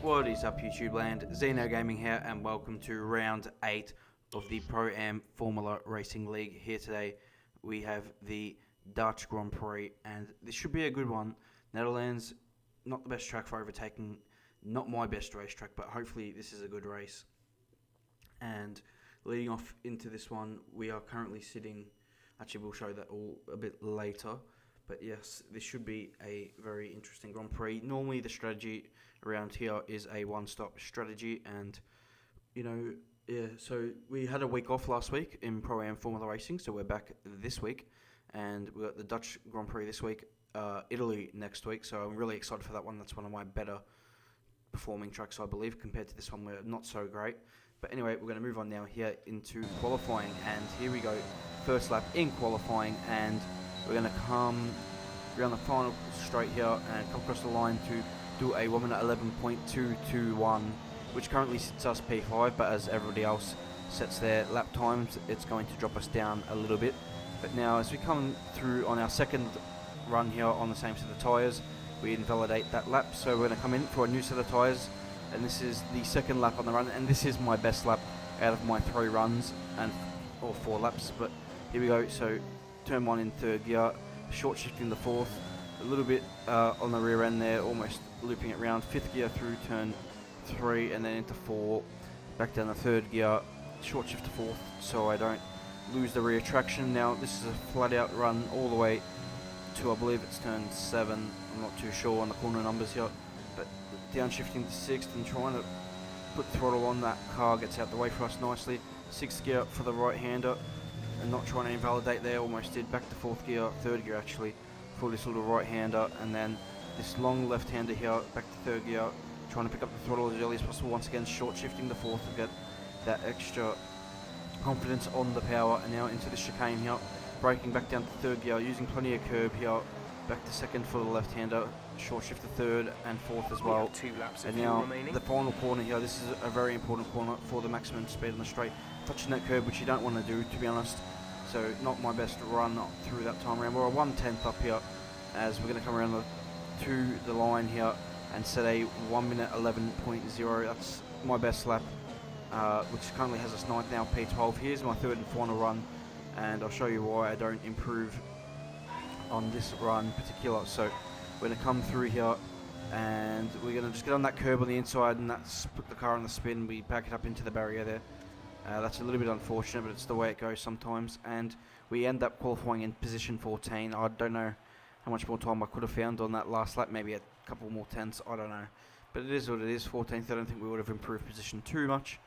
What is up, YouTube land? Zeno Gaming here, and welcome to round 8 of the Pro-Am Formula Racing League. Here today we have the Dutch Grand Prix, and this should be a good one. Netherlands, not the best track for overtaking, not my best racetrack, but hopefully this is a good race. And leading off into this one, we are currently sitting, actually we'll show that all a bit later, but yes, this should be a very interesting Grand Prix. Normally the strategy around here is a one-stop strategy, and so we had a week off last week in Pro-Am Formula Racing, so we're back this week, and we got the Dutch Grand Prix this week, Italy next week, so I'm really excited for that one. That's one of my better performing tracks, I believe, compared to this one where not so great. But anyway, we're going to move on now here into qualifying, and here we go, first lap in qualifying, and we're going to come around the final straight here and come across the line to do a 1 minute 11.221, which currently sits us P5, but as everybody else sets their lap times, it's going to drop us down a little bit. But now as we come through on our second run here on the same set of tyres, we invalidate that lap, so we're going to come in for a new set of tyres, and this is the second lap on the run, and this is my best lap out of my 3 runs, or 4 laps, but here we go. So turn 1 in third gear, short shift in the fourth, a little bit on the rear end there, almost looping it round, 5th gear through turn 3 and then into 4, back down the 3rd gear, short shift to 4th so I don't lose the rear traction. Now this is a flat out run all the way to, I believe it's turn 7, I'm not too sure on the corner numbers here, but downshifting to 6th and trying to put the throttle on. That car gets out the way for us nicely, 6th gear for the right hander and not trying to invalidate there, almost did, back to 4th gear, 3rd gear actually, for this little right hander, and then this long left hander here, back to 3rd gear, trying to pick up the throttle as early as possible. Once again, short shifting the 4th to get that extra confidence on the power, and now into the chicane here, braking back down to 3rd gear, using plenty of curb here, back to 2nd for the left hander, short shift to 3rd and 4th as well. 2 laps and now the final corner here, this is a very important corner for the maximum speed on the straight, touching that curb, which you don't want to do, to be honest. So not my best run through that time around. We're a 1/10 up here, as we're going to come around to the line here and set a 1 minute 11.0. That's my best lap, which currently has us 9th now, P12. Here's my 3rd and final run, and I'll show you why I don't improve on this run in particular. So we're going to come through here, and we're going to just get on that curb on the inside, and that's put the car on the spin. We back it up into the barrier there. That's a little bit unfortunate, but it's the way it goes sometimes, and we end up qualifying in position 14. I don't know how much more time I could have found on that last lap, maybe a couple more tenths, I don't know. But it is what it is, 14th. I don't think we would have improved position too much,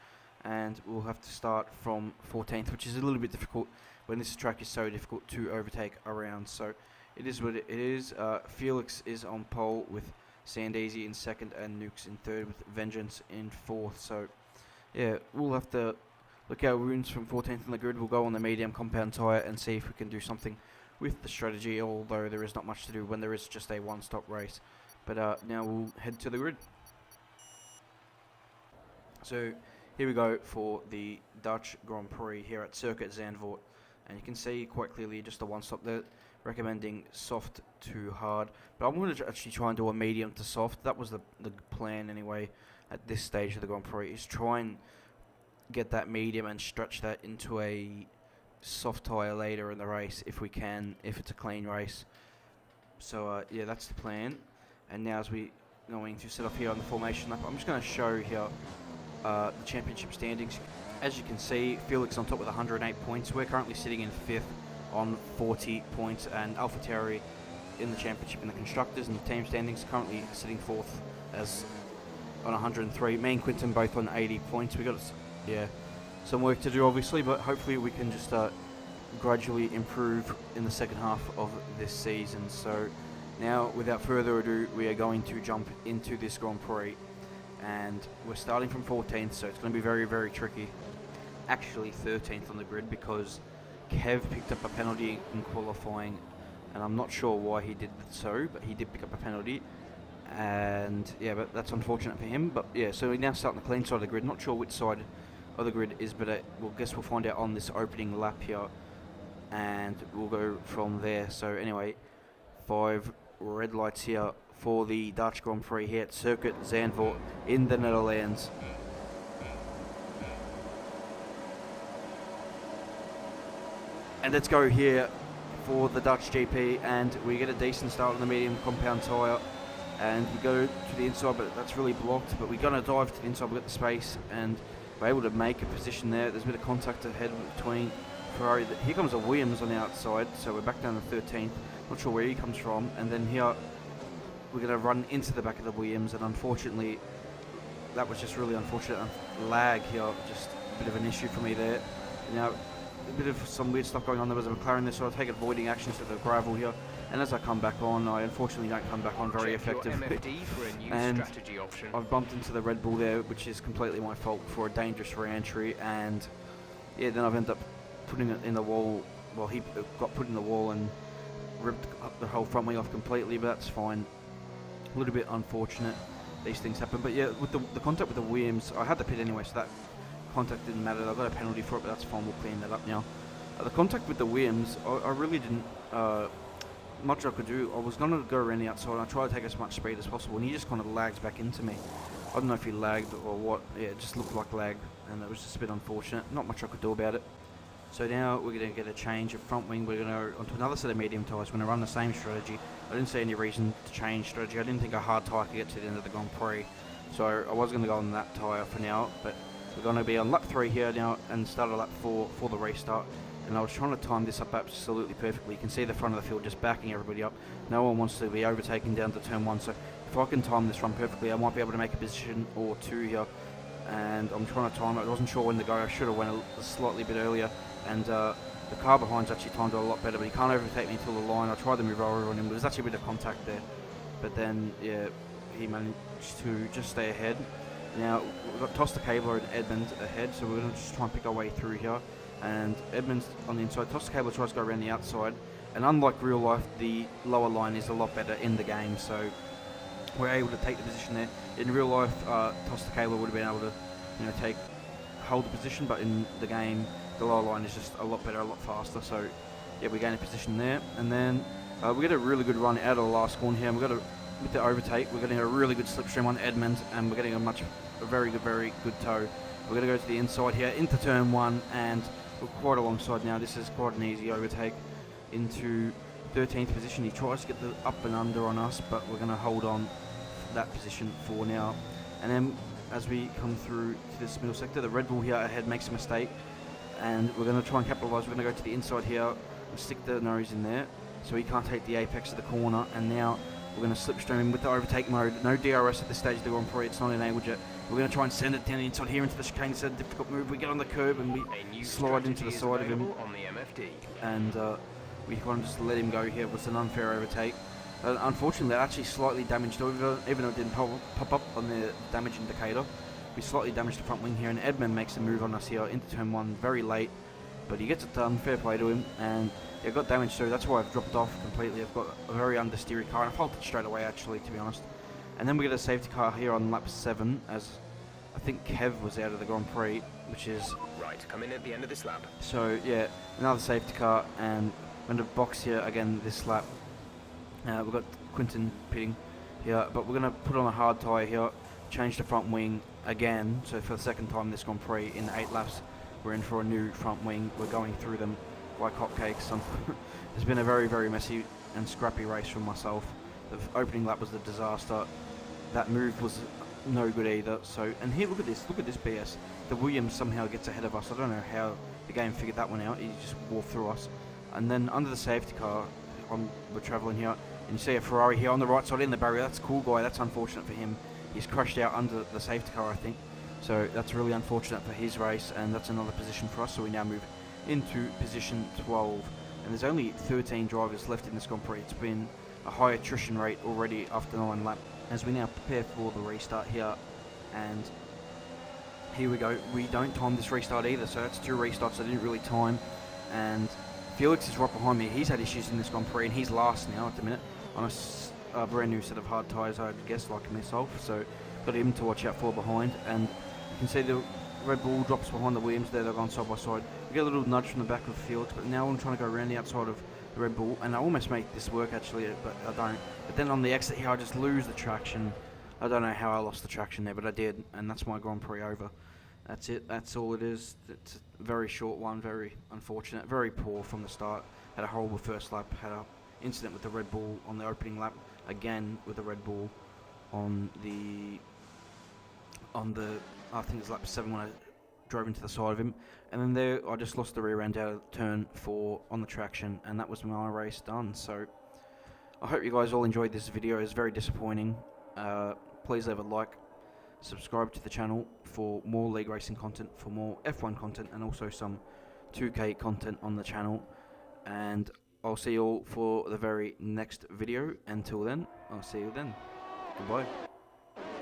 and we'll have to start from 14th, which is a little bit difficult when this track is so difficult to overtake around. So it is what it is. Felix is on pole with Sandeezy in 2nd and Nukes in 3rd with Vengeance in 4th. So yeah, we'll have to look our wounds from 14th on the grid. We'll go on the medium compound tyre and see if we can do something with the strategy, although there is not much to do when there is just a one-stop race. But now we'll head to the grid. So here we go for the Dutch Grand Prix here at Circuit Zandvoort, and you can see quite clearly just a one-stop there, recommending soft to hard, but I'm going to actually try and do a medium to soft. That was the plan anyway at this stage of the Grand Prix, is try and get that medium and stretch that into a soft tyre later in the race if we can, if it's a clean race. So yeah, that's the plan. And now as we going to set off here on the formation lap, I'm just going to show here the championship standings. As you can see, Felix on top with 108 points. We're currently sitting in 5th on 40 points, and AlphaTauri in the championship in the constructors and the team standings currently sitting 4th as on 103. Me and Quinton both on 80 points. We got some work to do obviously, but hopefully we can just gradually improve in the second half of this season. So now, without further ado, we are going to jump into this Grand Prix, and we're starting from 14th, so it's going to be very, very tricky. Actually 13th on the grid, because Kev picked up a penalty in qualifying, and I'm not sure why he did so, but he did pick up a penalty, and yeah, but that's unfortunate for him. But yeah, so we now start on the clean side of the grid. Not sure which side of the grid is, but we'll find out on this opening lap here, and we'll go from there. So anyway, 5 red lights here for the Dutch Grand Prix here at Circuit Zandvoort in the Netherlands. And let's go here for the Dutch GP, and we get a decent start on the medium compound tyre, and we go to the inside, but that's really blocked. But we're going to dive to the inside, we've got the space, and we're able to make a position there. There's a bit of contact ahead between Ferrari. Here comes a Williams on the outside, so we're back down to 13th. Not sure where he comes from, and then here we're going to run into the back of the Williams, and unfortunately that was just really unfortunate. Lag here, just a bit of an issue for me there. Now a bit of some weird stuff going on. There was a McLaren there, so I'll take avoiding actions to the gravel here, and as I come back on, I unfortunately don't come back on very effectively. And I've bumped into the Red Bull there, which is completely my fault for a dangerous re-entry, and yeah, then I've ended up putting it in the wall. Well, he got put in the wall and ripped up the whole front wing off completely, but that's fine. A little bit unfortunate, these things happen. But yeah, with the contact with the Williams, I had the pit anyway, so that contact didn't matter. I got a penalty for it, but that's fine, we'll clean that up now. The contact with the Williams, I really didn't much I could do. I was going to go around the outside, and I tried to take as much speed as possible, and he just kind of lagged back into me. I don't know if he lagged or what. Yeah, it just looked like lag, and it was just a bit unfortunate. Not much I could do about it. So now we're going to get a change of front wing. We're going to go onto another set of medium tyres. We're going to run the same strategy. I didn't see any reason to change strategy. I didn't think a hard tyre could get to the end of the Grand Prix, so I was going to go on that tyre for now. But we're going to be on lap 3 here now and start at lap 4 for the restart. And I was trying to time this up absolutely perfectly. You can see the front of the field just backing everybody up. No one wants to be overtaken down to turn 1. So if I can time this run perfectly, I might be able to make a position or 2 here. And I'm trying to time it. I wasn't sure when to go. I should have went a slightly bit earlier. And the car behind's actually timed it a lot better, but he can't overtake me until the line. I tried to move over on him, but there's actually a bit of contact there. But then, yeah, he managed to just stay ahead. Now, we've got Toster Cabler and Edmund ahead, so we're going to just try and pick our way through here. And Edmund's on the inside. Toster Cabler tries to go around the outside. And unlike real life, the lower line is a lot better in the game, so we're able to take the position there. In real life, Toster Cabler would have been able to, hold the position, but in the game, the lower line is just a lot better, a lot faster. So, yeah, we gain a position there. And then we get a really good run out of the last corner here. With the overtake, we're getting a really good slipstream on Edmund, and we're getting a very good toe. We're going to go to the inside here, into turn 1, and we're quite alongside now. This is quite an easy overtake into 13th position. He tries to get the up and under on us, but we're going to hold on that position for now. And then as we come through to this middle sector, the Red Bull here ahead makes a mistake, and we're going to try and capitalise. We're going to go to the inside here and stick the nose in there so he can't take the apex of the corner. And now we're going to slipstream him with the overtake mode. No DRS at this stage of the Grand Prix, it's not enabled yet. We're going to try and send it down the inside here into the chicane. It's a difficult move. We get on the curb and we slide into the side of him. On the MFD. And we kind of just let him go here. It was an unfair overtake. Unfortunately, that actually slightly damaged over, even though it didn't pop up on the damage indicator. We slightly damaged the front wing here, and Edmund makes a move on us here into turn 1 very late, but he gets it done. Fair play to him, and it got damaged too. That's why I've dropped off completely. I've got a very understeery car, and I faulted straight away actually, to be honest. And then we get a safety car here on lap 7, as I think Kev was out of the Grand Prix, which is right. Come in at the end of this lap. So yeah, another safety car, and we're going to box here again this lap. We've got Quinton pitting here, but we're going to put on a hard tyre here, change the front wing again. So for the second time this Grand Prix in 8 laps, we're in for a new front wing. We're going through them like hotcakes. It's been a very messy and scrappy race for myself. The opening lap was a disaster. That move was no good either. So, and here, look at this BS. The Williams somehow gets ahead of us. I don't know how the game figured that one out. He just wore through us. And then under the safety car, we're travelling here, and you see a Ferrari here on the right side in the barrier. That's a cool guy. That's unfortunate for him. He's crashed out under the safety car, I think. So that's really unfortunate for his race, and that's another position for us. So we now move into position 12. And there's only 13 drivers left in this Grand Prix. It's been a high attrition rate already after 9 laps. As we now prepare for the restart here, and here we go. We don't time this restart either, so that's 2 restarts I didn't really time. And Felix is right behind me. He's had issues in this Grand Prix, and he's last now at the minute on a brand new set of hard tyres, I'd guess, like myself. So got him to watch out for behind, and you can see the Red Bull drops behind the Williams there. They're going side by side. We get a little nudge from the back of Felix, but now I'm trying to go around the outside of the Red Bull, and I almost make this work actually, but I don't. But then on the exit here, I just lose the traction. I don't know how I lost the traction there, but I did, and that's my Grand Prix over. That's it. That's all it is. It's a very short one, very unfortunate, very poor from the start. Had a horrible first lap. Had an incident with the Red Bull on the opening lap. Again with the Red Bull on the I think it was lap 7 when I drove into the side of him, and then there I just lost the rear end out of turn 4 on the traction, and that was my race done. So I hope you guys all enjoyed this video. It's very disappointing. Please leave a like, subscribe to the channel for more league racing content, for more F1 content, and also some 2K content on the channel. And I'll see you all for the very next video. Until then, I'll see you then. Goodbye.